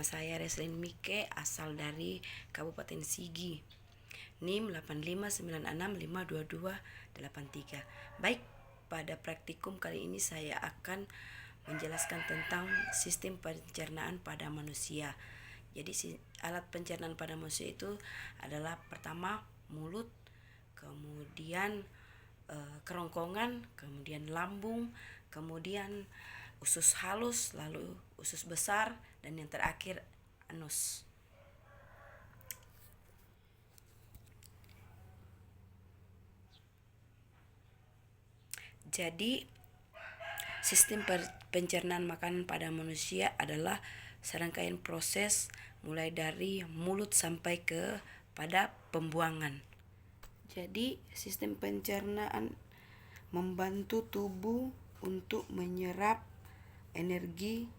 Nama saya Reslin Mike, asal dari Kabupaten Sigi. NIM 859652283. Baik, pada praktikum kali ini saya akan menjelaskan tentang sistem pencernaan pada manusia. Jadi alat pencernaan pada manusia itu adalah pertama mulut, kemudian kerongkongan, kemudian lambung, kemudian usus halus, lalu usus besar, dan yang terakhir anus. Jadi sistem pencernaan makanan pada manusia adalah serangkaian proses mulai dari mulut sampai ke pada pembuangan. Jadi sistem pencernaan membantu tubuh untuk menyerap energi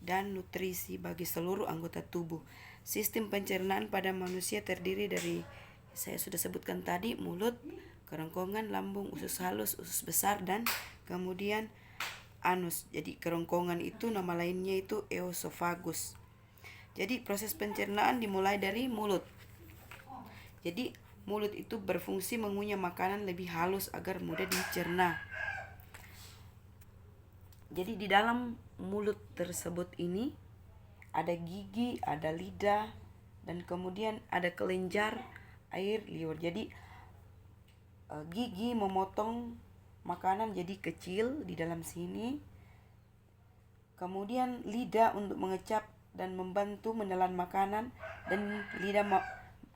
dan nutrisi bagi seluruh anggota tubuh. Sistem pencernaan pada manusia terdiri dari, saya sudah sebutkan tadi, mulut, kerongkongan, lambung, usus halus, usus besar, dan kemudian anus. Jadi kerongkongan itu nama lainnya itu eosofagus. Jadi proses pencernaan dimulai dari mulut. Jadi mulut itu berfungsi mengunyah makanan lebih halus agar mudah dicerna. Jadi di dalam mulut tersebut ini ada gigi, ada lidah, dan kemudian ada kelenjar air liur. Jadi gigi memotong makanan jadi kecil di dalam sini. Kemudian lidah untuk mengecap dan membantu menelan makanan, dan lidah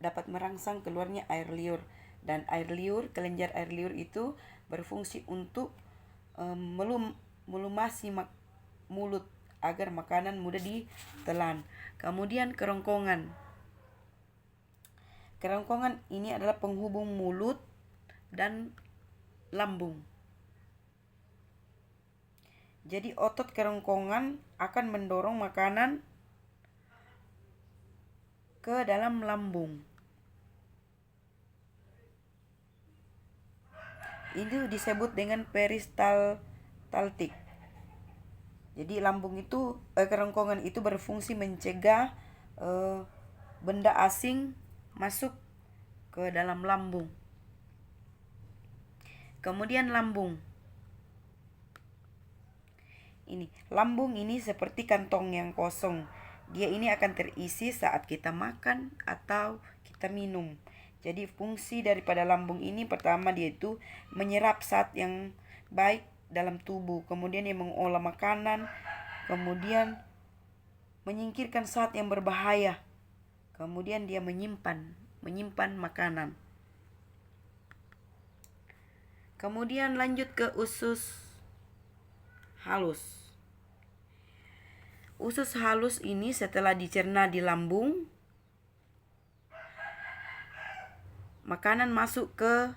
dapat merangsang keluarnya air liur. Dan air liur, kelenjar air liur itu berfungsi untuk melumasi mulut agar makanan mudah ditelan. Kemudian kerongkongan. Kerongkongan ini adalah penghubung mulut dan lambung. Jadi otot kerongkongan akan mendorong makanan ke dalam lambung. Itu disebut dengan peristaltik. Jadi lambung itu, kerongkongan itu berfungsi mencegah benda asing masuk ke dalam lambung. Kemudian lambung. Lambung ini seperti kantong yang kosong. Dia ini akan terisi saat kita makan atau kita minum. Jadi fungsi daripada lambung ini pertama dia itu menyerap zat yang baik dalam tubuh, kemudian dia mengolah makanan, kemudian menyingkirkan zat yang berbahaya, kemudian dia menyimpan makanan. Kemudian lanjut ke usus halus. Usus halus ini setelah dicerna di lambung, makanan masuk ke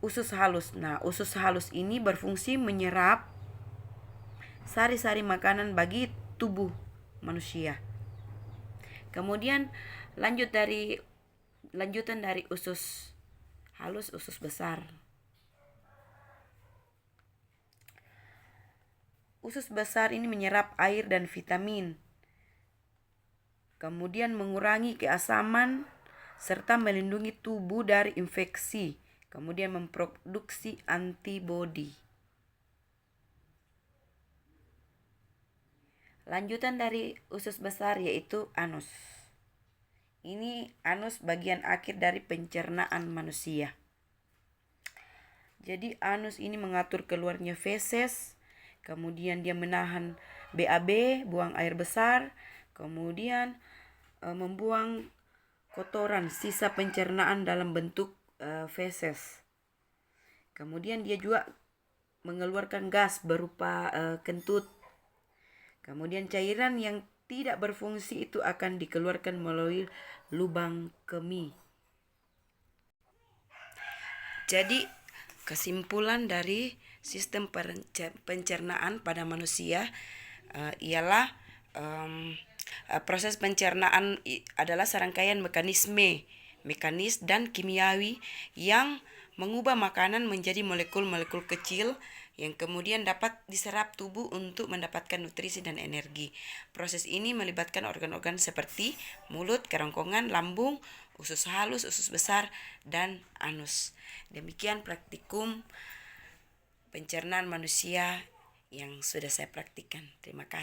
usus halus. Nah, usus halus ini berfungsi menyerap sari-sari makanan bagi tubuh manusia. Kemudian lanjutan dari usus halus, usus besar. Usus besar ini menyerap air dan vitamin, kemudian mengurangi keasaman serta melindungi tubuh dari infeksi, kemudian memproduksi antibodi. Lanjutan dari usus besar yaitu anus. Ini anus bagian akhir dari pencernaan manusia. Jadi anus ini mengatur keluarnya feses, kemudian dia menahan BAB, buang air besar, kemudian membuang kotoran sisa pencernaan dalam bentuk feses. Kemudian dia juga mengeluarkan gas berupa kentut. Kemudian cairan yang tidak berfungsi itu akan dikeluarkan melalui lubang kemih. Jadi kesimpulan dari sistem pencernaan pada manusia ialah proses pencernaan adalah serangkaian mekanis dan kimiawi yang mengubah makanan menjadi molekul-molekul kecil yang kemudian dapat diserap tubuh untuk mendapatkan nutrisi dan energi. Proses ini melibatkan organ-organ seperti mulut, kerongkongan, lambung, usus halus, usus besar, dan anus. Demikian praktikum pencernaan manusia yang sudah saya praktikkan. Terima kasih.